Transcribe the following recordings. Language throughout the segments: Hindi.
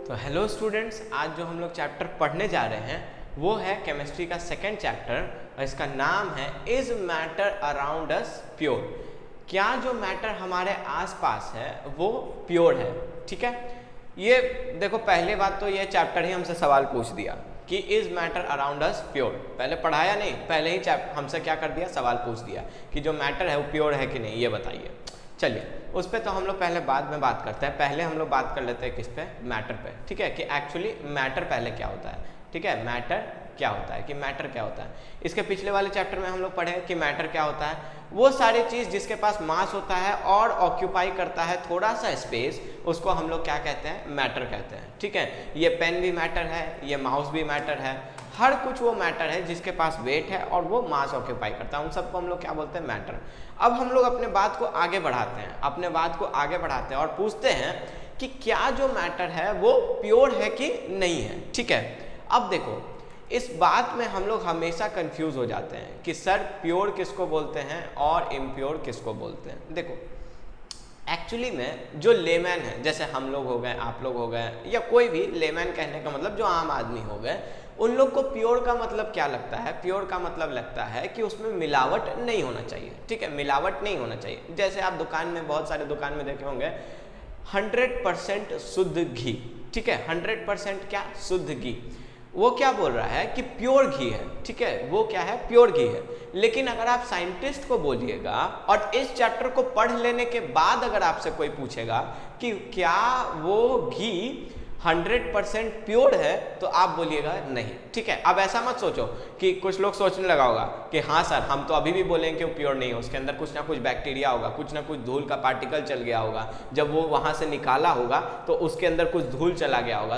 तो हेलो स्टूडेंट्स, आज जो हम लोग चैप्टर पढ़ने जा रहे हैं वो है केमिस्ट्री का सेकंड चैप्टर और इसका नाम है is matter around us pure. क्या जो मैटर हमारे आसपास है वो प्योर है? ठीक है, ये देखो, पहले बात तो ये चैप्टर ही हमसे सवाल पूछ दिया कि is matter around us pure. पहले पढ़ाया नहीं, पहले ही हमसे क्या कर दिया, सवाल पूछ दिया कि जो मैटर है वो प्योर है कि नहीं, ये बताइए। चलिए, उस पर तो हम लोग पहले बाद में बात करते हैं। पहले हम लोग बात कर लेते हैं किस पे, मैटर पे। ठीक है, कि एक्चुअली मैटर पहले क्या होता है। ठीक है, मैटर क्या होता है, कि मैटर क्या होता है। इसके पिछले वाले चैप्टर में हम लोग पढ़े कि मैटर क्या होता है, वो सारी चीज़ जिसके पास मास होता है और ऑक्यूपाई करता है थोड़ा सा स्पेस, उसको हम लोग क्या कहते हैं, मैटर कहते हैं। ठीक है, ये पेन भी मैटर है, ये माउस भी मैटर है, हर कुछ वो मैटर है जिसके पास वेट है और वो मास ऑक्यूपाई करता है, उन सबको हम लोग क्या बोलते हैं, मैटर। अब हम लोग अपने बात को आगे बढ़ाते हैं, और पूछते हैं कि क्या जो मैटर है वो प्योर है कि नहीं है। ठीक है, अब देखो, इस बात में हम लोग हमेशा कंफ्यूज हो जाते हैं कि सर प्योर किसको बोलते हैं और इम्प्योर किसको बोलते हैं। देखो, एक्चुअली में जो लेमैन है, जैसे हम लोग हो गए, आप लोग हो गए, या कोई भी लेमैन कहने का मतलब जो आम आदमी हो गए, उन लोग को प्योर का मतलब क्या लगता है? प्योर का मतलब लगता है कि उसमें मिलावट नहीं होना चाहिए। ठीक है, मिलावट नहीं होना चाहिए। जैसे आप दुकान में, बहुत सारे दुकान में देखे होंगे 100% शुद्ध घी। ठीक है, 100% क्या, शुद्ध घी। वो क्या बोल रहा है कि प्योर घी है। ठीक है, वो क्या है, प्योर घी है। लेकिन अगर आप साइंटिस्ट को बोलिएगा और इस चैप्टर को पढ़ लेने के बाद अगर आपसे कोई पूछेगा कि क्या वो घी 100% प्योर है, तो आप बोलिएगा नहीं। ठीक है, अब ऐसा मत सोचो कि कुछ लोग सोचने लगा होगा कि हाँ सर, हम तो अभी भी बोलेंगे कि वो प्योर नहीं है, उसके अंदर कुछ ना कुछ बैक्टीरिया होगा, कुछ ना कुछ धूल का पार्टिकल चल गया होगा, जब वो वहाँ से निकाला होगा तो उसके अंदर कुछ धूल चला गया होगा,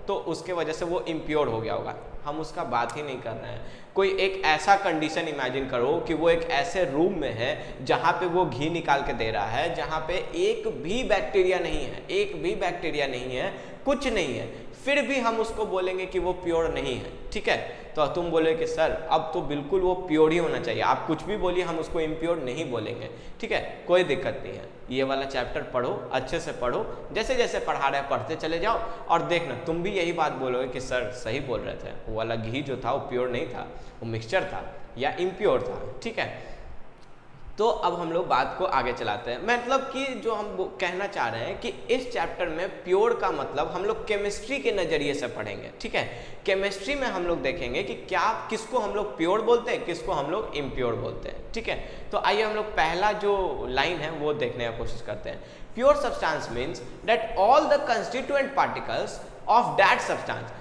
तो उसके वजह से वो इम्प्योर हो गया होगा। हम उसका बात ही नहीं कर रहे हैं। कोई एक ऐसा कंडीशन इमेजिन करो कि वो एक ऐसे रूम में है जहाँ पे वो घी निकाल के दे रहा है, जहाँ पे एक भी बैक्टीरिया नहीं है, एक भी बैक्टीरिया नहीं है, कुछ नहीं है, फिर भी हम उसको बोलेंगे कि वो प्योर नहीं है। ठीक है, तो तुम बोले कि सर अब तो बिल्कुल वो प्योर ही होना चाहिए, आप कुछ भी बोलिए, हम उसको इम्प्योर नहीं बोलेंगे। ठीक है, कोई दिक्कत नहीं है। ये वाला चैप्टर पढ़ो, अच्छे से पढ़ो, जैसे जैसे पढ़ा रहे पढ़ते चले जाओ, और देखना तुम भी यही बात बोलोगे कि सर सही बोल रहे थे, वो वाला घी जो था वो प्योर नहीं था, वो मिक्सचर था या इम्प्योर था। ठीक है, तो अब हम लोग बात को आगे चलाते हैं। मतलब कि जो हम कहना चाह रहे हैं कि इस चैप्टर में प्योर का मतलब हम लोग केमिस्ट्री के नज़रिए से पढ़ेंगे। ठीक है, केमिस्ट्री में हम लोग देखेंगे कि क्या, किसको हम लोग प्योर बोलते हैं, किसको हम लोग इम्प्योर बोलते हैं। ठीक है, तो आइए हम लोग पहला जो लाइन है वो देखने की कोशिश करते हैं। Pure substance means that all the constituent particles of that substance.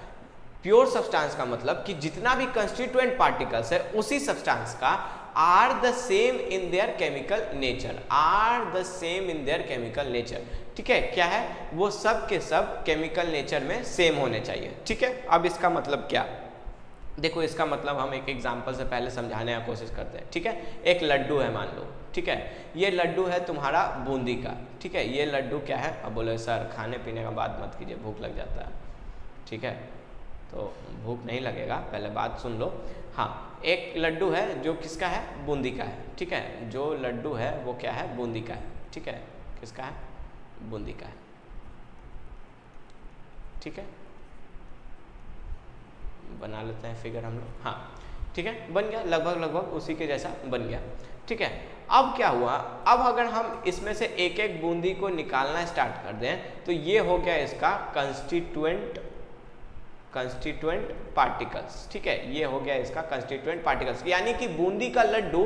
Pure substance का मतलब कि जितना भी कंस्टिट्यूएंट पार्टिकल्स है उसी सब्सटेंस का are the same in their chemical nature, are the same in their chemical nature. ठीक है, क्या है, वो सब के सब केमिकल नेचर में सेम होने चाहिए। ठीक है, अब इसका मतलब क्या, देखो, इसका मतलब हम एक एग्जांपल से पहले समझाने की कोशिश करते हैं। ठीक है, एक लड्डू है मान लो। ठीक है, ये लड्डू है तुम्हारा बूंदी का। ठीक है, ये लड्डू क्या है, अब बोले सर खाने पीने का बात मत कीजिए, भूख लग जाता है। ठीक है, तो भूख नहीं लगेगा, पहले बात सुन लो। हाँ, एक लड्डू है जो किसका है, बूंदी का है। ठीक है, जो लड्डू है वो क्या है, बूंदी का है। ठीक है, किसका है, बूंदी का है। ठीक है, बना लेते हैं फिगर हम लोग। हाँ, ठीक है, बन गया, लगभग उसी के जैसा बन गया। ठीक है, अब क्या हुआ, अब अगर हम इसमें से एक एक बूंदी को निकालना स्टार्ट कर दें तो ये हो गया इसका कंस्टिट्यूएंट पार्टिकल्स। ठीक है, ये हो गया इसका कंस्टिट्यूएंट पार्टिकल्स, यानी कि बूंदी का लड्डू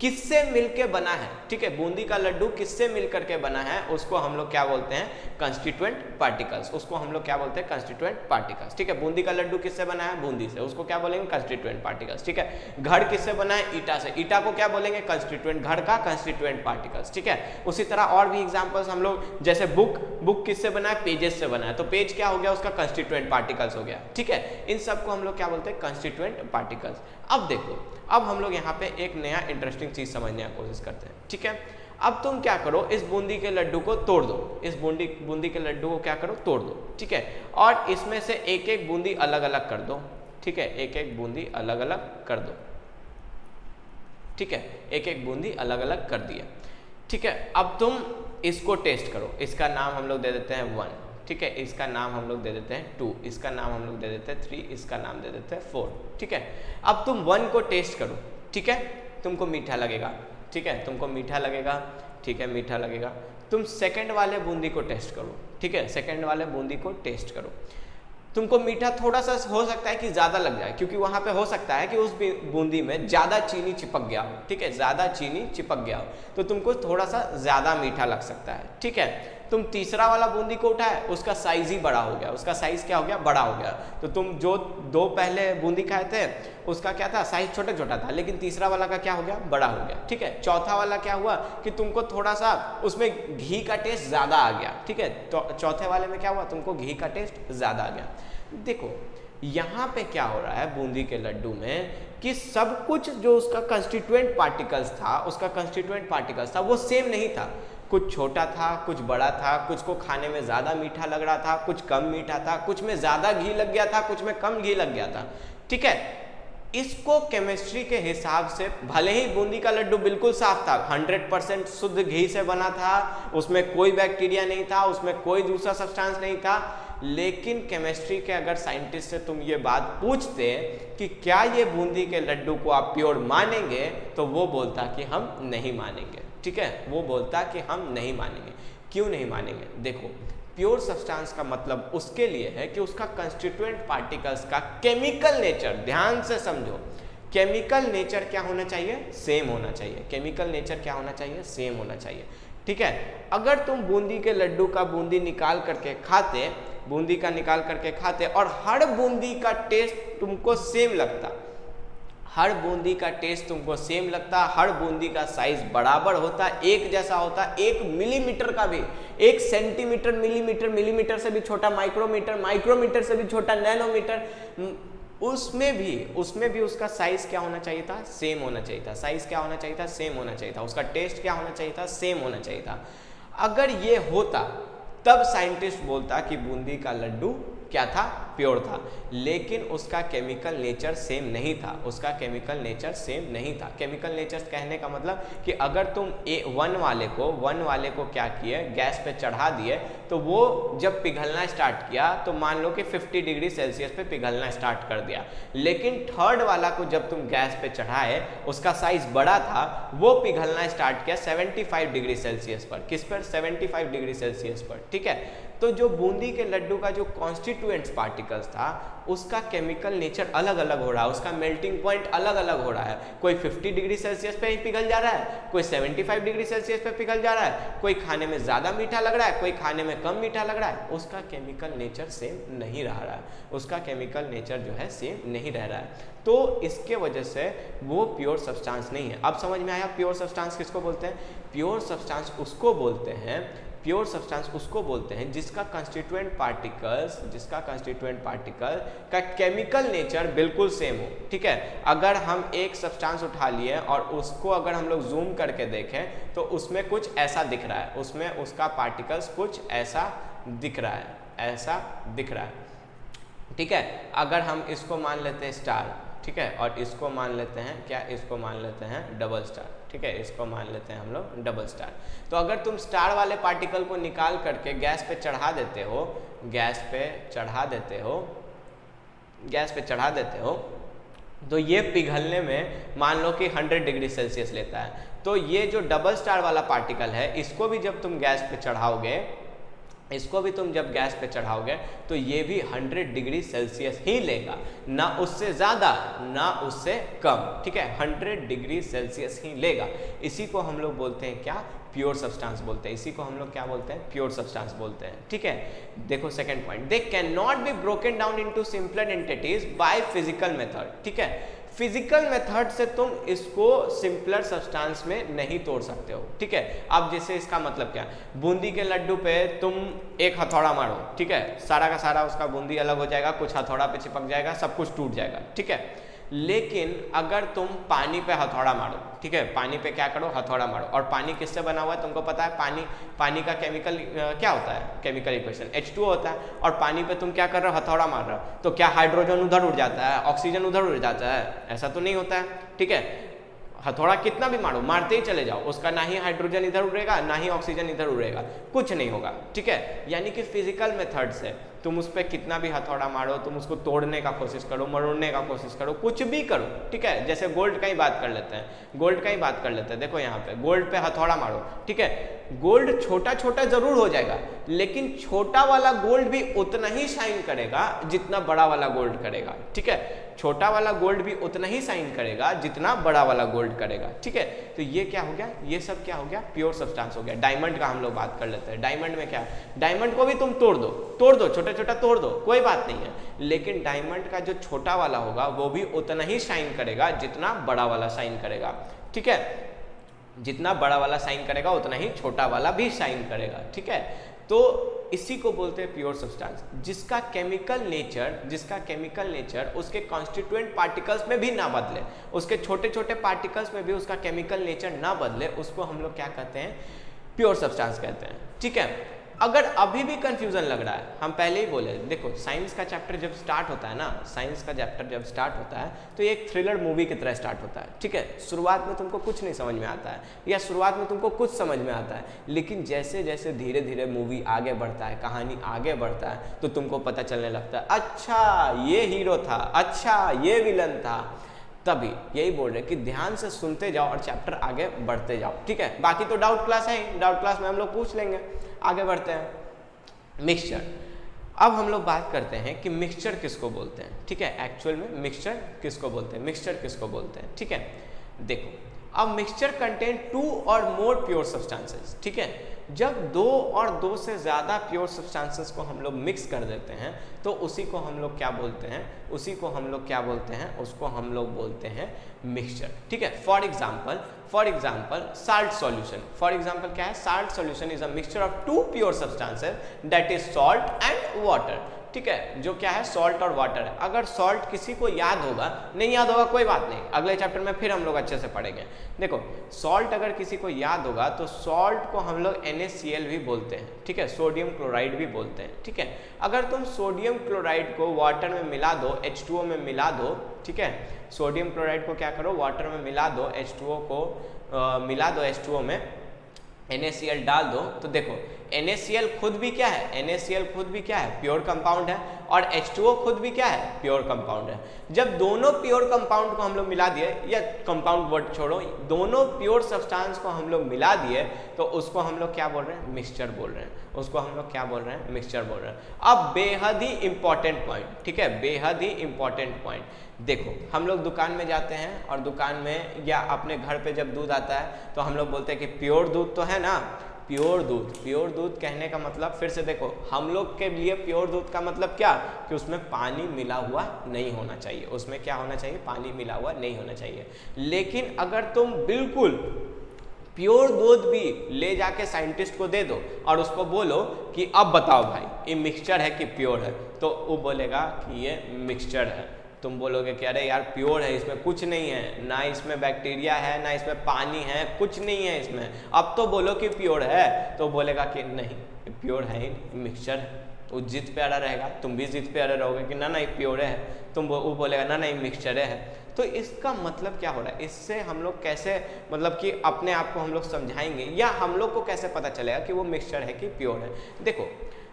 किससे मिलके बना है। ठीक है, बूंदी का लड्डू किससे मिलकर के बना है, उसको हम लोग क्या बोलते हैं, कंस्टिट्यूएंट पार्टिकल्स। उसको हम लोग क्या बोलते हैं, कंस्टिट्यूएंट पार्टिकल्स। ठीक है, बूंदी का लड्डू किससे बना है, बूंदी से, उसको क्या बोलेंगे, कंस्टिट्यूएंट पार्टिकल्स। ठीक है, घर किससे बना है, ईटा से, ईटा को क्या बोलेंगे, कंस्टिट्यूएंट, घर का कंस्टिट्यूएंट पार्टिकल्स। ठीक है, उसी तरह और भी एग्जाम्पल्स हम लोग, जैसे बुक किससे बना है, पेजेस से बना है, तो पेज क्या हो गया, उसका कंस्टिट्यूएंट पार्टिकल्स हो गया। ठीक है, इन सबको हम लोग क्या बोलते हैं, कंस्टिट्यूएंट पार्टिकल्स। अब देखो, अब हम लोग यहाँ पे एक नया इंटरेस्टिंग चीज समझने की कोशिश करते हैं। ठीक है, अब तुम क्या करो, इस बूंदी के लड्डू को तोड़ दो, इस बूंदी के लड्डू को क्या करो, तोड़ दो। ठीक है, और इसमें से एक एक बूंदी अलग अलग कर दो। ठीक है, एक एक बूंदी अलग अलग कर दो। ठीक है, एक एक बूंदी अलग अलग कर दिया। ठीक है, अब तुम इसको टेस्ट करो, इसका नाम हम लोग दे देते हैं 1। ठीक है, इसका नाम हम लोग दे देते हैं 2, इसका नाम हम लोग दे देते हैं 3, इसका नाम दे देते हैं 4, ठीक है। अब तुम 1 को टेस्ट करो, ठीक है, तुमको मीठा लगेगा, ठीक है, तुमको मीठा लगेगा, ठीक है, मीठा लगेगा। तुम सेकंड वाले बूंदी को टेस्ट करो, ठीक है, सेकंड वाले बूंदी को टेस्ट करो, तुमको मीठा थोड़ा सा हो सकता है कि ज़्यादा लग जाए, क्योंकि वहाँ पे हो सकता है कि उस बूंदी में ज़्यादा चीनी चिपक गया हो, ठीक है, ज़्यादा चीनी चिपक गया हो, तो तुमको थोड़ा सा ज़्यादा मीठा लग सकता है, ठीक है। तुम तीसरा वाला बूंदी को उठाए, उसका साइज ही बड़ा हो गया, उसका साइज क्या हो गया, बड़ा हो गया। तो तुम जो 2 पहले बूंदी खाए थे उसका क्या था, साइज छोटा छोटा था, लेकिन तीसरा वाला का क्या हो गया, बड़ा हो गया, ठीक है। चौथा वाला क्या हुआ कि तुमको थोड़ा सा उसमें घी का टेस्ट ज़्यादा आ गया, ठीक है, तो चौथे वाले में क्या हुआ, तुमको घी का टेस्ट ज़्यादा आ गया। देखो यहाँ पे क्या हो रहा है बूंदी के लड्डू में कि सब कुछ जो उसका कंस्टिट्यूएंट पार्टिकल्स था, उसका कंस्टिट्यूएंट पार्टिकल्स था वो सेम नहीं था, कुछ छोटा था, कुछ बड़ा था, कुछ को खाने में ज़्यादा मीठा लग रहा था, कुछ कम मीठा था, कुछ में ज़्यादा घी लग गया था, कुछ में कम घी लग गया था, ठीक है। इसको केमिस्ट्री के हिसाब से भले ही बूंदी का लड्डू बिल्कुल साफ था, 100% शुद्ध घी से बना था, उसमें कोई बैक्टीरिया नहीं था, उसमें कोई दूसरा सब्सटेंस नहीं था, लेकिन केमिस्ट्री के अगर साइंटिस्ट से तुम ये बात पूछते कि क्या ये बूंदी के लड्डू को आप प्योर मानेंगे, तो वो बोलता कि हम नहीं मानेंगे, ठीक है, वो बोलता कि हम नहीं मानेंगे। क्यों नहीं मानेंगे, देखो प्योर सब्सटेंस का मतलब उसके लिए है कि उसका कंस्टिट्यूएंट पार्टिकल्स का केमिकल नेचर, ध्यान से समझो, केमिकल नेचर क्या होना चाहिए, सेम होना चाहिए, केमिकल नेचर क्या होना चाहिए, सेम होना चाहिए, ठीक है। अगर तुम बूंदी के लड्डू का बूंदी निकाल करके खाते, बूंदी का निकाल करके खाते और हर बूंदी का टेस्ट तुमको सेम लगता, हर बूंदी का टेस्ट तुमको सेम लगता, हर बूंदी का साइज बराबर होता, एक जैसा होता, 1 मिलीमीटर का भी, 1 सेंटीमीटर, मिलीमीटर, मिलीमीटर से भी छोटा, माइक्रोमीटर, माइक्रोमीटर से भी छोटा, नैनोमीटर, उसमें भी उसका साइज क्या होना चाहिए था, सेम होना चाहिए था, साइज क्या होना चाहिए था, सेम होना चाहिए था, उसका टेस्ट क्या होना चाहिए था, सेम होना चाहिए था। अगर ये होता तब साइंटिस्ट बोलता कि बूंदी का लड्डू क्या था, प्योर था, लेकिन उसका केमिकल नेचर सेम नहीं था, उसका केमिकल नेचर सेम नहीं था। केमिकल नेचर कहने का मतलब कि अगर तुम 1 वाले को क्या किए, गैस पे चढ़ा दिए, तो वो जब पिघलना स्टार्ट किया तो मान लो कि 50 डिग्री सेल्सियस पे पिघलना स्टार्ट कर दिया, लेकिन 3rd वाला को जब तुम गैस पे चढ़ाए, उसका साइज बड़ा था, वो पिघलना स्टार्ट किया 75 डिग्री सेल्सियस पर, किस पर, 75 डिग्री सेल्सियस पर, ठीक है। तो जो बूंदी के लड्डू का जो कॉन्स्टिट्यूएंट्स पार्टिकल्स था, उसका केमिकल नेचर अलग अलग हो रहा है, उसका मेल्टिंग पॉइंट अलग अलग हो रहा है, कोई 50 डिग्री सेल्सियस पे ही पिघल जा रहा है, कोई 75 डिग्री सेल्सियस पे पिघल जा रहा है, कोई खाने में ज़्यादा मीठा लग रहा है, कोई खाने में कम मीठा लग रहा है, उसका केमिकल नेचर सेम नहीं रह रहा है, उसका केमिकल नेचर जो है सेम नहीं रह रहा है, तो इसके वजह से वो प्योर सब्सटेंस नहीं है। अब समझ में आया प्योर सब्सटेंस किसको बोलते हैं, प्योर सब्सटेंस उसको बोलते हैं, प्योर सब्सटेंस उसको बोलते हैं जिसका कंस्टिट्यूएंट पार्टिकल का केमिकल नेचर बिल्कुल सेम हो, ठीक है। अगर हम एक सब्सटेंस उठा लिए और उसको अगर हम लोग जूम करके देखें तो उसमें कुछ ऐसा दिख रहा है, उसमें उसका पार्टिकल्स कुछ ऐसा दिख रहा है, ऐसा दिख रहा है, ठीक है। अगर हम इसको मान लेते हैं स्टार, ठीक है, और इसको मान लेते हैं क्या, इसको मान लेते हैं डबल स्टार, ठीक है, इसको मान लेते हैं हम लोग डबल स्टार। तो अगर तुम स्टार वाले पार्टिकल को निकाल करके गैस पे चढ़ा देते हो, गैस पे चढ़ा देते हो, तो ये पिघलने में मान लो कि 100 डिग्री सेल्सियस लेता है। तो ये जो डबल स्टार वाला पार्टिकल है, इसको भी जब तुम गैस पे चढ़ाओगे, तो ये भी 100 डिग्री सेल्सियस ही लेगा, ना उससे ज़्यादा ना उससे कम, ठीक है, 100 डिग्री सेल्सियस ही लेगा। इसी को हम लोग बोलते हैं क्या, प्योर सब्सटेंस बोलते हैं, इसी को हम लोग क्या बोलते हैं, प्योर सब्सटेंस बोलते हैं, ठीक है। देखो second point, they can not be broken down into simpler entities by physical method, ठीक है। फिजिकल मेथड से तुम इसको सिंपलर सब्सटेंस में नहीं तोड़ सकते हो, ठीक है। अब जैसे इसका मतलब क्या, बूंदी के लड्डू पे तुम एक हथौड़ा मारो, ठीक है, सारा का सारा उसका बूंदी अलग हो जाएगा, कुछ हथौड़ा पे चिपक जाएगा, सब कुछ टूट जाएगा, ठीक है। लेकिन अगर तुम पानी पे हथौड़ा मारो, ठीक है, पानी पे क्या करो, हथौड़ा मारो, और पानी किससे बना हुआ है तुमको पता है, पानी का केमिकल क्या होता है, केमिकल इक्वेशन H2O होता है, और पानी पे तुम क्या कर रहे हो, हथौड़ा मार रहे हो, तो क्या हाइड्रोजन उधर उड़ जाता है, ऑक्सीजन उधर उड़ जाता है, ऐसा तो नहीं होता है, ठीक है। हथौड़ा कितना भी मारो, मारते ही चले जाओ, उसका ना ही हाइड्रोजन इधर उड़ेगा ना ही ऑक्सीजन इधर उड़ेगा, कुछ नहीं होगा, ठीक है। यानी कि फिजिकल मेथड से तुम उस पर कितना भी हथौड़ा मारो, तुम उसको तोड़ने का कोशिश करो, मरोड़ने का कोशिश करो, कुछ भी करो, ठीक है। जैसे गोल्ड का ही बात कर लेते हैं, गोल्ड का ही बात कर लेते हैं। देखो यहाँ पे गोल्ड पे हथौड़ा मारो, ठीक है, गोल्ड छोटा छोटा जरूर हो जाएगा, लेकिन छोटा वाला गोल्ड भी उतना ही शाइन करेगा जितना बड़ा वाला गोल्ड करेगा, ठीक है। छोटा वाला गोल्ड भी उतना ही शाइन करेगा जितना बड़ा वाला गोल्ड करेगा, ठीक है। तो ये क्या हो गया, ये सब क्या हो गया, प्योर सब्सटेंस हो गया। डायमंड का हम लोग बात कर लेते हैं। डायमंड में क्या है, डायमंड को भी तुम तोड़ दो, छोटा छोटा तोड़ दो, कोई बात नहीं है, लेकिन डायमंड का जो छोटा वाला होगा वो भी उतना ही शाइन करेगा जितना बड़ा वाला शाइन करेगा, ठीक है। जितना बड़ा वाला शाइन करेगा उतना ही छोटा वाला भी शाइन करेगा, ठीक है। तो इसी को बोलते हैं प्योर सब्सटेंस, जिसका केमिकल नेचर उसके कॉन्स्टिट्यूएंट पार्टिकल्स में भी ना बदले, उसके छोटे छोटे पार्टिकल्स में भी उसका केमिकल नेचर ना बदले, उसको हम लोग क्या कहते हैं, प्योर सब्सटेंस कहते हैं, ठीक है। अगर अभी भी कंफ्यूजन लग रहा है, हम पहले ही बोले, देखो साइंस का चैप्टर जब स्टार्ट होता है ना, साइंस का चैप्टर जब स्टार्ट होता है तो ये एक थ्रिलर मूवी की तरह स्टार्ट होता है, ठीक है। शुरुआत में तुमको कुछ नहीं समझ में आता है, या शुरुआत में तुमको कुछ समझ में आता है, लेकिन जैसे जैसे धीरे धीरे मूवी आगे बढ़ता है, कहानी आगे बढ़ता है, तो तुमको पता चलने लगता है, अच्छा ये हीरो था, अच्छा ये विलन था। तभी यही बोल रहे हैं कि ध्यान से सुनते जाओ और चैप्टर आगे बढ़ते जाओ, ठीक है। बाकी तो डाउट क्लास है, डाउट क्लास में हम लोग पूछ लेंगे। आगे बढ़ते हैं। मिक्सचर, अब हम लोग बात करते हैं कि मिक्सचर किसको बोलते हैं, ठीक है। एक्चुअल में मिक्सचर किसको बोलते हैं, मिक्सचर किसको बोलते हैं, ठीक है। देखो अब मिक्सचर कंटेन 2 और मोर प्योर सब्सटेंसेस, ठीक है। जब 2 और 2 से ज़्यादा प्योर सब्सटेंसेस को हम लोग मिक्स कर देते हैं तो उसी को हम लोग क्या बोलते हैं, उसको हम लोग बोलते हैं मिक्सचर, ठीक है। For example salt solution, for example क्या है, salt solution is a mixture of 2 pure substances that is salt and water, ठीक है। जो क्या है, सॉल्ट और वाटर है। अगर सॉल्ट किसी को याद होगा, नहीं याद होगा कोई बात नहीं, अगले चैप्टर में फिर हम लोग अच्छे से पढ़ेंगे। देखो सॉल्ट अगर किसी को याद होगा तो सॉल्ट को हम लोग NaCl भी बोलते हैं, ठीक है, सोडियम क्लोराइड भी बोलते हैं, ठीक है। अगर तुम सोडियम क्लोराइड को वाटर में मिला दो, H2O में मिला दो, ठीक है, सोडियम क्लोराइड को क्या करो, वाटर में मिला दो, H2O को मिला दो H2O में, NaCl डाल दो, तो देखो NaCl खुद भी क्या है, NaCl खुद भी क्या है, प्योर कंपाउंड है, और H2O खुद भी क्या है, प्योर कंपाउंड है। जब दोनों प्योर कंपाउंड को हम लोग मिला दिए, या कंपाउंड वर्ड छोड़ो, दोनों प्योर सब्सटेंस को हम लोग मिला दिए, तो उसको हम लोग क्या बोल रहे हैं, मिक्सचर बोल रहे हैं, उसको हम लोग क्या बोल रहे हैं, मिक्सचर बोल रहे हैं। अब बेहद ही इंपॉर्टेंट पॉइंट, ठीक है, बेहद ही इंपॉर्टेंट पॉइंट। देखो हम लोग दुकान में जाते हैं और दुकान में या अपने घर पे जब दूध आता है तो हम लोग बोलते हैं कि प्योर दूध तो है ना, प्योर दूध कहने का मतलब, फिर से देखो हम लोग के लिए प्योर दूध का मतलब क्या, कि उसमें पानी मिला हुआ नहीं होना चाहिए, उसमें क्या होना चाहिए, पानी मिला हुआ नहीं होना चाहिए। लेकिन अगर तुम बिल्कुल प्योर दूध भी ले जाके साइंटिस्ट को दे दो और उसको बोलो कि अब बताओ भाई ये मिक्सचर है कि प्योर है, तो वो बोलेगा कि ये मिक्सचर है। तुम बोलोगे कि अरे यार प्योर है, इसमें कुछ नहीं है, ना इसमें बैक्टीरिया है, ना इसमें पानी है, कुछ नहीं है इसमें, अब तो बोलो कि प्योर है, तो बोलेगा कि नहीं प्योर है ही, मिक्सचर है। वो जिद पे अड़ा रहेगा, तुम भी जिद पे अड़े रहोगे कि ना ना ये प्योर है, वो बोलेगा ना ना ये मिक्सचर है। तो इसका मतलब क्या हो रहा है, इससे हम लोग कैसे मतलब कि अपने आप को हम लोग समझाएंगे, या हम लोग को कैसे पता चलेगा कि वो मिक्सचर है कि प्योर है। देखो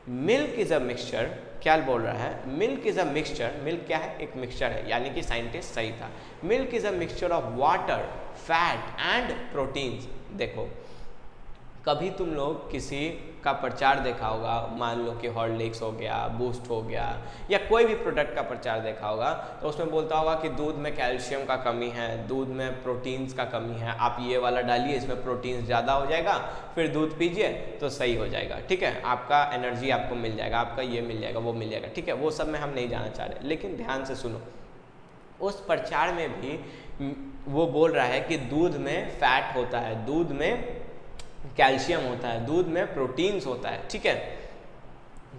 मिल्क इज अ मिक्सचर, क्या बोल रहा है, milk is a mixture, milk क्या है, एक मिक्सचर है, यानी कि साइंटिस्ट सही था। Milk is a mixture of water, fat and proteins. देखो कभी तुम लोग किसी का प्रचार देखा होगा, मान लो कि हॉर्लिक्स हो गया, बूस्ट हो गया, या कोई भी प्रोडक्ट का प्रचार देखा होगा, तो उसमें बोलता होगा कि दूध में कैल्शियम का कमी है, दूध में प्रोटीन्स का कमी है, आप ये वाला डालिए इसमें प्रोटीन्स ज़्यादा हो जाएगा, फिर दूध पीजिए तो सही हो जाएगा, ठीक है, आपका एनर्जी आपको मिल जाएगा, आपका ये मिल जाएगा, वो मिल जाएगा, ठीक है। वो सब में हम नहीं जाना चाह रहे, लेकिन ध्यान से सुनो, उस प्रचार में भी वो बोल रहा है कि दूध में फैट होता है, दूध में कैल्शियम होता है, दूध में प्रोटीन्स होता है, ठीक है।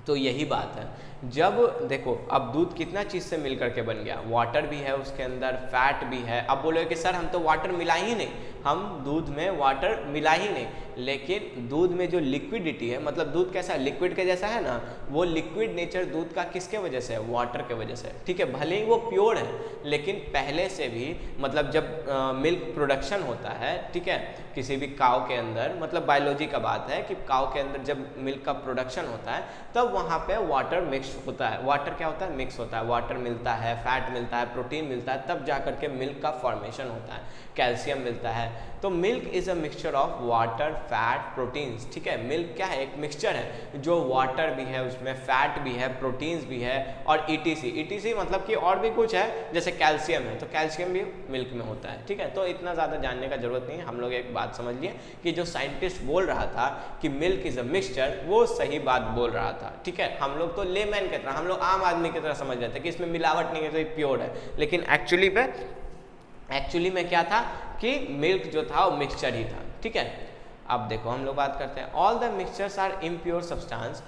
तो यही बात है, जब देखो अब दूध कितना चीज़ से मिल करके बन गया, वाटर भी है उसके अंदर, फैट भी है। अब बोलोगे कि सर हम तो वाटर मिला ही नहीं, हम दूध में वाटर मिला ही नहीं, लेकिन दूध में जो लिक्विडिटी है, मतलब दूध कैसा है, लिक्विड के जैसा है ना, वो लिक्विड नेचर दूध का किसके वजह से है, वाटर के वजह से, ठीक है। भले ही वो प्योर है, लेकिन पहले से भी मतलब जब मिल्क प्रोडक्शन होता है, ठीक है, किसी भी काव के अंदर, मतलब बायोलॉजी का बात है कि काव के अंदर जब मिल्क का प्रोडक्शन होता है तब वहाँ पे वाटर मिक्स होता है। वाटर क्या होता है, मिक्स होता है, वाटर मिलता है, फैट मिलता है, प्रोटीन मिलता है, तब जा करके मिल्क का फॉर्मेशन होता है, कैल्शियम मिलता है। तो milk is a mixture of water, fat, proteins, ठीक है। मिल्क क्या है, एक मिक्सचर है जो वाटर भी है, उसमें फैट भी है, प्रोटीन्स भी है, और ईटीसी मतलब कि और भी कुछ है, जैसे कैल्शियम है, तो कैल्शियम भी मिल्क में होता है, ठीक है। तो इतना ज़्यादा जानने का जरूरत नहीं है, हम लोग एक बात समझ लिए कि जो साइंटिस्ट बोल रहा था कि मिल्क इज अ मिक्सचर, वो सही बात बोल रहा था, ठीक है। हम लोग तो लेमैन की तरह, हम लोग आम आदमी की तरह समझ रहे थे कि इसमें मिलावट नहीं है तो ये प्योर है, लेकिन एक्चुअली में क्या था कि मिल्क जो था वो मिक्सचर ही था, ठीक है। अब देखो हम लोग बात करते हैं, all the mixtures are impure substance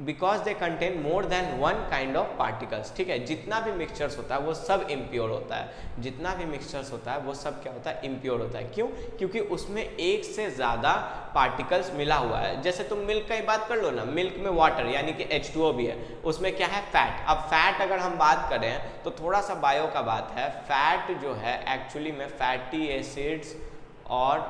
because they contain more than one kind of particles, ठीक है। जितना भी मिक्सचर्स होता है वो सब इम्प्योर होता है, जितना भी मिक्सचर्स होता है वो सब क्या होता है, इम्प्योर होता है। क्यों? क्योंकि उसमें एक से ज़्यादा पार्टिकल्स मिला हुआ है। जैसे तुम मिल्क का ही बात कर लो ना, मिल्क में वाटर यानी कि H2O भी है, उसमें क्या है, फैट। अब फैट अगर हम बात करें तो थोड़ा सा बायो का बात है, फैट जो है एक्चुअली में फैटी एसिड्स और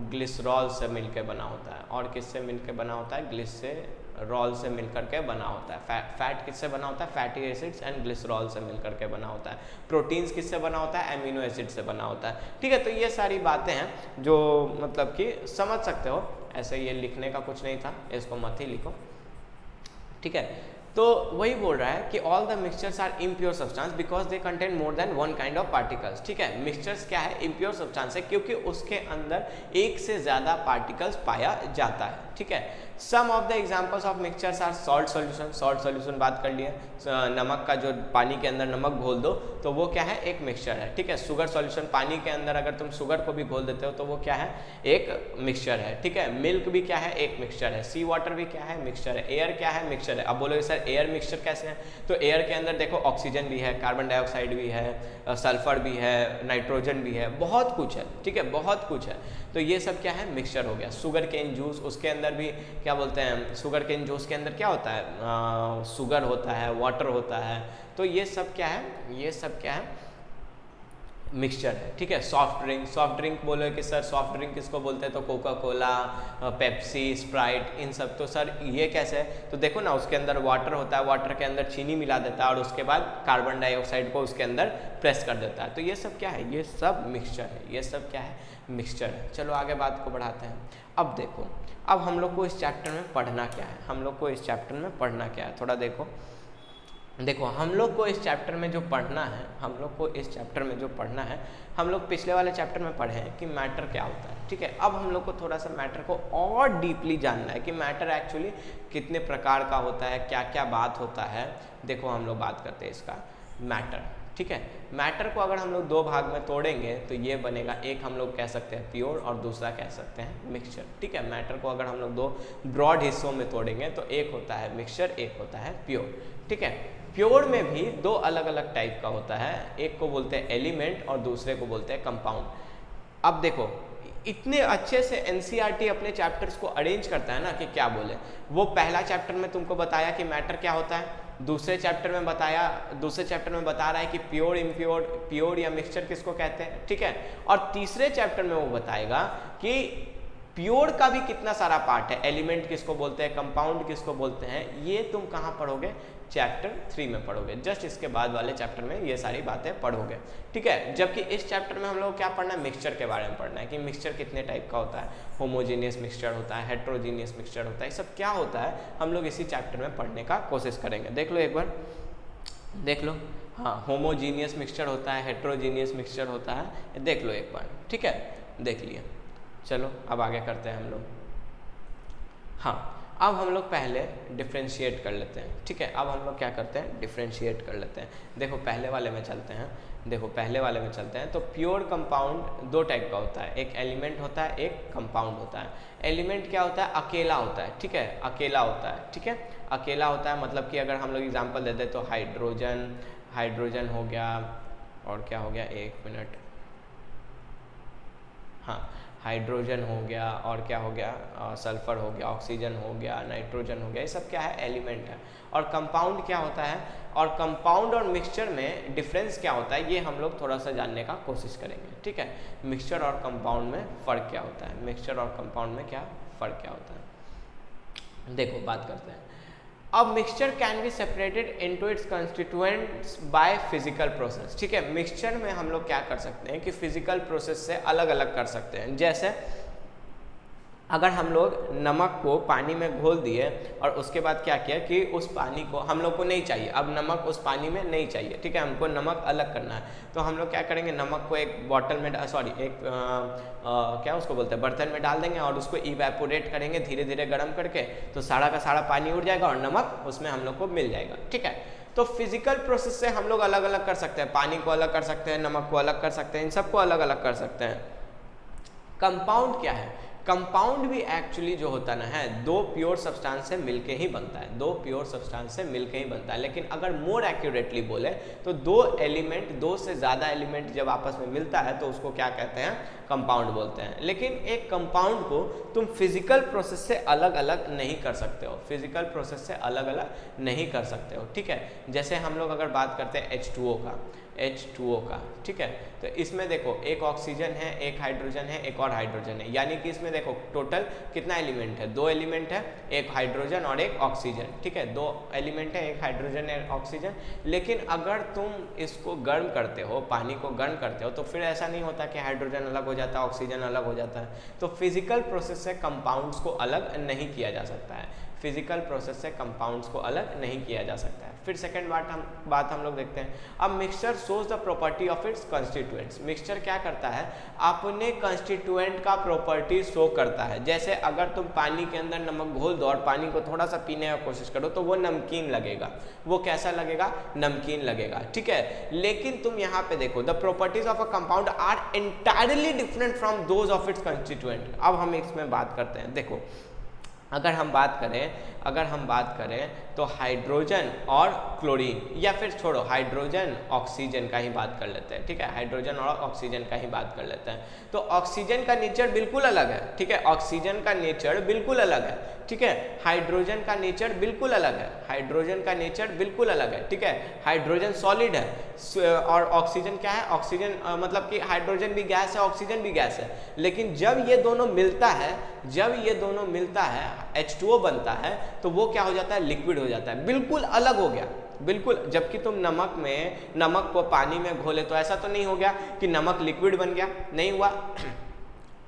ग्लिसरॉल से मिलकर बना होता है। और किससे मिलकर बना होता है, ग्लिसरॉल से मिलकर के बना होता है। फैट किससे बना होता है, फैटी एसिड्स एंड ग्लिसरॉल से मिलकर के बना होता है। प्रोटीन्स किससे बना होता है, एमिनो एसिड से बना होता है, ठीक है। तो ये सारी बातें हैं जो मतलब कि समझ सकते हो, ऐसे ये लिखने का कुछ नहीं था, इसको मत ही लिखो, ठीक है। तो वही बोल रहा है कि all the mixtures are impure substance because they contain more than one kind of particles, ठीक है। मिक्सचर्स क्या है, इम्प्योर सब्सटेंस है क्योंकि उसके अंदर एक से ज़्यादा पार्टिकल्स पाया जाता है, ठीक है। Some of the examples of mixtures are salt solution, salt solution बात कर लिए, नमक का जो पानी के अंदर नमक घोल दो तो वो क्या है, एक मिक्सचर है, ठीक है। शुगर सॉल्यूशन, पानी के अंदर अगर तुम शुगर को भी घोल देते हो तो वो क्या है, एक मिक्सचर है, ठीक है। मिल्क भी क्या है, एक मिक्सचर है। सी वाटर भी क्या है, मिक्सचर है। एयर क्या है, मिक्सचर है। अब बोलोगे सर एयर मिक्सचर कैसे है, तो एयर के अंदर देखो ऑक्सीजन भी है, कार्बन डाइऑक्साइड भी है, सल्फर भी है, नाइट्रोजन भी है, बहुत कुछ है, ठीक है, बहुत कुछ है। तो ये सब क्या है, मिक्सचर हो गया। शुगर केन जूस, उसके अंदर भी क्या बोलते हैं, शुगर केन जूस के अंदर क्या होता है, शुगर होता है, वाटर होता है, तो ये सब क्या है, ये सब क्या है, मिक्सचर है, ठीक है। सॉफ्ट ड्रिंक बोलो कि सर सॉफ्ट ड्रिंक किसको बोलते हैं, तो कोका कोला, पेप्सी, स्प्राइट, इन सब। तो सर ये कैसे है, तो देखो ना उसके अंदर वाटर होता है, वाटर के अंदर चीनी मिला देता है और उसके बाद कार्बन डाइऑक्साइड को उसके अंदर प्रेस कर देता है। तो ये सब क्या है, ये सब मिक्सचर है, ये सब क्या है, मिक्सचर है। चलो आगे बात को बढ़ाते हैं। अब देखो, अब हम लोग को इस चैप्टर में पढ़ना क्या है, हम लोग को इस चैप्टर में पढ़ना क्या है, थोड़ा देखो हम लोग को इस चैप्टर में जो पढ़ना है, हम लोग को इस चैप्टर में जो पढ़ना है, हम लोग पिछले वाले चैप्टर में पढ़े हैं कि मैटर क्या होता है, ठीक है। अब हम लोग को थोड़ा सा मैटर को और डीपली जानना है कि मैटर एक्चुअली कितने प्रकार का होता है, क्या क्या बात होता है। देखो हम लोग बात करते हैं इसका मैटर, ठीक है। मैटर को अगर हम लोग दो भाग में तोड़ेंगे तो ये बनेगा, एक हम लोग कह सकते हैं प्योर और दूसरा कह सकते हैं मिक्सचर, ठीक है। मैटर को अगर हम लोग दो ब्रॉड हिस्सों में तोड़ेंगे तो एक होता है मिक्सचर, एक होता है प्योर, ठीक है। प्योर में भी दो अलग अलग टाइप का होता है, एक को बोलते हैं एलिमेंट और दूसरे को बोलते हैं कंपाउंड। अब देखो इतने अच्छे से एनसीईआरटी अपने चैप्टर्स को अरेंज करता है ना कि क्या बोले, वो पहला चैप्टर में तुमको बताया कि मैटर क्या होता है, दूसरे चैप्टर में बता रहा है कि प्योर, इम्प्योर, प्योर या मिक्सचर किसको कहते हैं, ठीक है। और तीसरे चैप्टर में वो बताएगा कि प्योर का भी कितना सारा पार्ट है, एलिमेंट किसको बोलते हैं, कंपाउंड किसको बोलते हैं, ये तुम कहाँ पढ़ोगे, चैप्टर 3 में पढ़ोगे। जस्ट इसके बाद वाले चैप्टर में ये सारी बातें पढ़ोगे, ठीक है। जबकि इस चैप्टर में हम लोग क्या पढ़ना है, मिक्सचर के बारे में पढ़ना है कि मिक्सचर कितने टाइप का होता है, होमोजीनियस मिक्सचर होता है, हेट्रोजीनियस मिक्सचर होता है, ये सब क्या होता है हम लोग इसी चैप्टर में पढ़ने का कोशिश करेंगे। देख लो एक बार, देख लो, हाँ होमोजीनियस मिक्सचर होता है, हेट्रोजीनियस मिक्सचर होता है, देख लो एक बार, ठीक है, देख लिया। चलो अब आगे करते हैं हम लोग। हाँ अब हम लोग पहले डिफ्रेंशिएट कर लेते हैं, ठीक है। अब हम लोग क्या करते हैं, डिफ्रेंशिएट कर लेते हैं। देखो पहले वाले में चलते हैं, तो प्योर कंपाउंड दो टाइप का होता है, एक एलिमेंट होता है, एक कंपाउंड होता है। एलिमेंट क्या होता है, अकेला होता है, ठीक है, अकेला होता है, ठीक है, अकेला होता है। मतलब कि अगर हम लोग एग्जाम्पल देते हैं तो हाइड्रोजन हो गया, और क्या हो गया, एक मिनट, हाँ हाइड्रोजन हो गया, और क्या हो गया, सल्फर हो गया, ऑक्सीजन हो गया, नाइट्रोजन हो गया, ये सब क्या है, एलिमेंट है। और कंपाउंड क्या होता है, और कंपाउंड और मिक्सचर में डिफरेंस क्या होता है, ये हम लोग थोड़ा सा जानने का कोशिश करेंगे, ठीक है। मिक्सचर और कंपाउंड में फ़र्क क्या होता है, मिक्सचर और कंपाउंड में क्या फ़र्क क्या होता है, देखो बात करते हैं। अब mixture can be separated into its constituents by physical process, ठीक है। मिक्सचर में हम लोग क्या कर सकते हैं कि फिजिकल प्रोसेस से अलग अलग कर सकते हैं। जैसे अगर हम लोग नमक को पानी में घोल दिए और उसके बाद क्या किया कि उस पानी को हम लोग को नहीं चाहिए, अब नमक उस पानी में नहीं चाहिए, ठीक है, हमको नमक अलग करना है, तो हम लोग क्या करेंगे, नमक को एक बॉटल में एक क्या उसको बोलते हैं, बर्तन में डाल देंगे और उसको इवेपोरेट करेंगे धीरे धीरे गर्म करके, तो सारा का सारा पानी उड़ जाएगा और नमक उसमें हम लोग को मिल जाएगा, ठीक है। तो फिजिकल प्रोसेस से हम लोग अलग अलग कर सकते हैं, पानी को अलग कर सकते हैं, नमक को अलग कर सकते हैं, इन सबको अलग अलग कर सकते हैं। कंपाउंड क्या है, कंपाउंड भी एक्चुअली जो होता ना है, दो प्योर सब्सटेंस से मिलके ही बनता है, दो प्योर सब्सटेंस से मिलके ही बनता है। लेकिन अगर मोर एक्यूरेटली बोले तो दो एलिमेंट, दो से ज़्यादा एलिमेंट जब आपस में मिलता है तो उसको क्या कहते हैं, कंपाउंड बोलते हैं। लेकिन एक कंपाउंड को तुम फिजिकल प्रोसेस से अलग अलग नहीं कर सकते हो, फिजिकल प्रोसेस से अलग अलग नहीं कर सकते हो, ठीक है। जैसे हम लोग अगर बात करते हैं H2O का, ठीक है, तो इसमें देखो एक ऑक्सीजन है, एक हाइड्रोजन है, एक और हाइड्रोजन है, यानी कि इसमें देखो टोटल कितना एलिमेंट है, दो एलिमेंट है, एक हाइड्रोजन और एक ऑक्सीजन, ठीक है, दो एलिमेंट है, एक हाइड्रोजन एक ऑक्सीजन। लेकिन अगर तुम इसको गर्म करते हो, पानी को गर्म करते हो, तो फिर ऐसा नहीं होता कि हाइड्रोजन अलग हो जाता है, ऑक्सीजन अलग हो जाता है। तो फिजिकल प्रोसेस से कंपाउंड्स को अलग नहीं किया जा सकता है, फिजिकल प्रोसेस से कंपाउंड्स को अलग नहीं किया जा सकता है। फिर सेकंड बात हम लोग देखते हैं। अब mixture shows the property of its constituents, mixture क्या करता है, अपने कंस्टिट्यूएंट का प्रॉपर्टी शो करता है। जैसे अगर तुम पानी के अंदर नमक घोल दो और पानी को थोड़ा सा पीने की कोशिश करो तो वो नमकीन लगेगा, वो कैसा लगेगा, नमकीन लगेगा, ठीक है। लेकिन तुम यहाँ पे देखो, the properties of a compound are entirely different from those of its constituent. अब हम इसमें बात करते हैं, देखो अगर हम बात करें तो हाइड्रोजन और क्लोरीन, या फिर छोड़ो हाइड्रोजन ऑक्सीजन का ही बात कर लेते हैं, ठीक है, हाइड्रोजन और ऑक्सीजन का ही बात कर लेते हैं। तो ऑक्सीजन का नेचर बिल्कुल अलग है, ठीक है, ऑक्सीजन का नेचर बिल्कुल अलग है, ठीक है। हाइड्रोजन का नेचर बिल्कुल अलग है, हाइड्रोजन का नेचर बिल्कुल अलग है, ठीक है। हाइड्रोजन सॉलिड है और ऑक्सीजन क्या है, ऑक्सीजन मतलब कि हाइड्रोजन भी गैस है, ऑक्सीजन भी गैस है। लेकिन जब ये दोनों मिलता है, H2O बनता है, तो वो क्या हो जाता है, लिक्विड हो जाता है, बिल्कुल अलग हो गया, बिल्कुल। जबकि तुम नमक को पानी में घोले तो ऐसा तो नहीं हो गया कि नमक लिक्विड बन गया, नहीं हुआ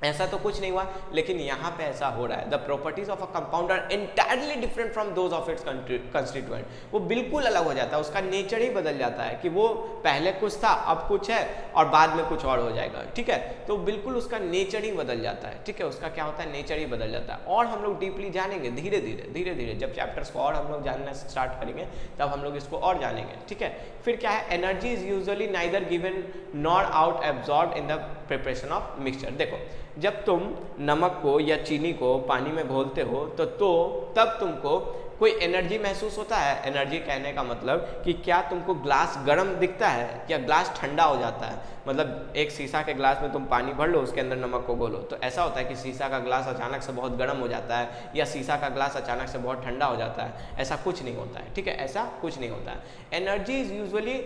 ऐसा तो कुछ नहीं हुआ। लेकिन यहाँ पे ऐसा हो रहा है, the properties of a compound are entirely different from those of its constituent, वो बिल्कुल अलग हो जाता है, उसका नेचर ही बदल जाता है कि वो पहले कुछ था अब कुछ है और बाद में कुछ और हो जाएगा, ठीक है। तो बिल्कुल उसका नेचर ही बदल जाता है, ठीक है, उसका क्या होता है, नेचर ही बदल जाता है। और हम लोग डीपली जानेंगे धीरे धीरे जब चैप्टर्स को और हम लोग जानना स्टार्ट करेंगे तब हम लोग इसको और जानेंगे, ठीक है। फिर क्या है, energy is usually neither given nor out absorbed in the preparation of mixture. देखो जब तुम नमक को या चीनी को पानी में घोलते हो तो तब तुमको कोई एनर्जी महसूस होता है। एनर्जी कहने का मतलब कि क्या तुमको ग्लास गर्म दिखता है या ग्लास ठंडा हो जाता है। मतलब एक शीशा के ग्लास में तुम पानी भर लो, उसके अंदर नमक को घोलो, तो ऐसा होता है कि शीशा का ग्लास अचानक से बहुत गर्म हो जाता है या शीशा का ग्लास अचानक से बहुत ठंडा हो जाता है, ऐसा कुछ नहीं होता है, ठीक है, ऐसा कुछ नहीं होता है। Energy is usually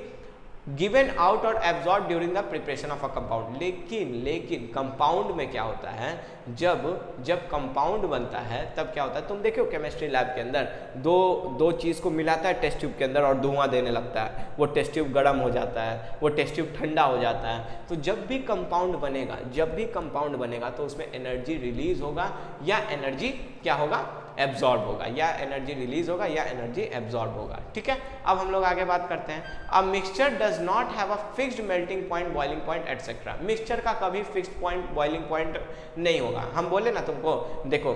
given out और absorb during the preparation of a compound. लेकिन कंपाउंड में क्या होता है, जब कंपाउंड बनता है तब क्या होता है, तुम देखो केमिस्ट्री लैब के अंदर दो चीज़ को मिलाता है टेस्ट ट्यूब के अंदर और धुआं देने लगता है, वो टेस्ट ट्यूब गर्म हो जाता है, वो टेस्ट ट्यूब ठंडा हो जाता है। तो जब भी कंपाउंड बनेगा तो उसमें एनर्जी रिलीज होगा या एनर्जी क्या होगा, एब्जॉर्ब होगा, या एनर्जी रिलीज होगा या एनर्जी एब्जॉर्ब होगा, ठीक है। अब हम लोग आगे बात करते हैं। A mixture does not have a fixed melting point, boiling point etcetera. Mixture का कभी फिक्स्ड पॉइंट, बॉइलिंग पॉइंट नहीं होगा। हम बोले ना तुमको, देखो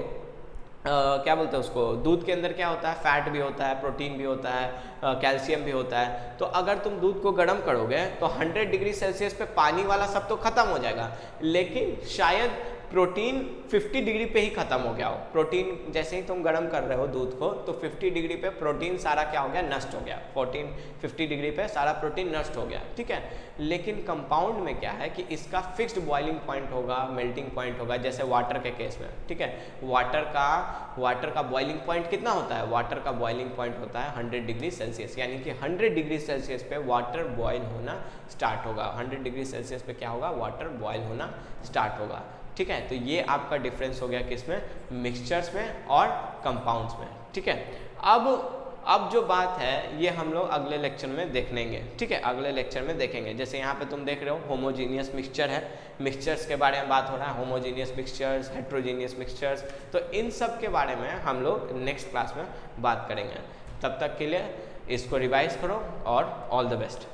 क्या बोलते हैं उसको, दूध के अंदर क्या होता है, फैट भी होता है, प्रोटीन भी होता है, कैल्शियम भी होता है। तो अगर तुम दूध को गर्म करोगे तो 100 डिग्री सेल्सियस पे पानी वाला सब तो खत्म हो जाएगा, लेकिन शायद प्रोटीन 50 डिग्री पे ही खत्म हो गया हो। प्रोटीन जैसे ही तुम गर्म कर रहे हो दूध को तो 50 डिग्री पे प्रोटीन सारा क्या हो गया, नष्ट हो गया। 50 डिग्री पे सारा प्रोटीन नष्ट हो गया, ठीक है। लेकिन कंपाउंड में क्या है कि इसका फिक्स्ड बॉइलिंग पॉइंट होगा, मेल्टिंग पॉइंट होगा, जैसे वाटर के केस में, ठीक है। वाटर का बॉइलिंग पॉइंट कितना होता है, वाटर का बॉइलिंग पॉइंट होता है 100 डिग्री सेल्सियस, यानी कि 100 डिग्री सेल्सियस पे वाटर बॉयल होना स्टार्ट होगा। 100 डिग्री सेल्सियस पे क्या होगा, वाटर बॉयल होना स्टार्ट होगा, ठीक है। तो ये आपका डिफरेंस हो गया किसमें, मिक्सचर्स में और कंपाउंड्स में, ठीक है। अब जो बात है ये हम लोग अगले लेक्चर में देख लेंगे, ठीक है। अगले लेक्चर में देखेंगे। जैसे यहाँ पे तुम देख रहे हो होमोजीनियस मिक्सचर है, मिक्सचर्स के बारे में बात हो रहा है, होमोजीनियस मिक्सचर्स, हेट्रोजीनियस मिक्सचर्स। तो इन सब के बारे में हम लोग नेक्स्ट क्लास में बात करेंगे। तब तक के लिए इसको रिवाइज करो और ऑल द बेस्ट।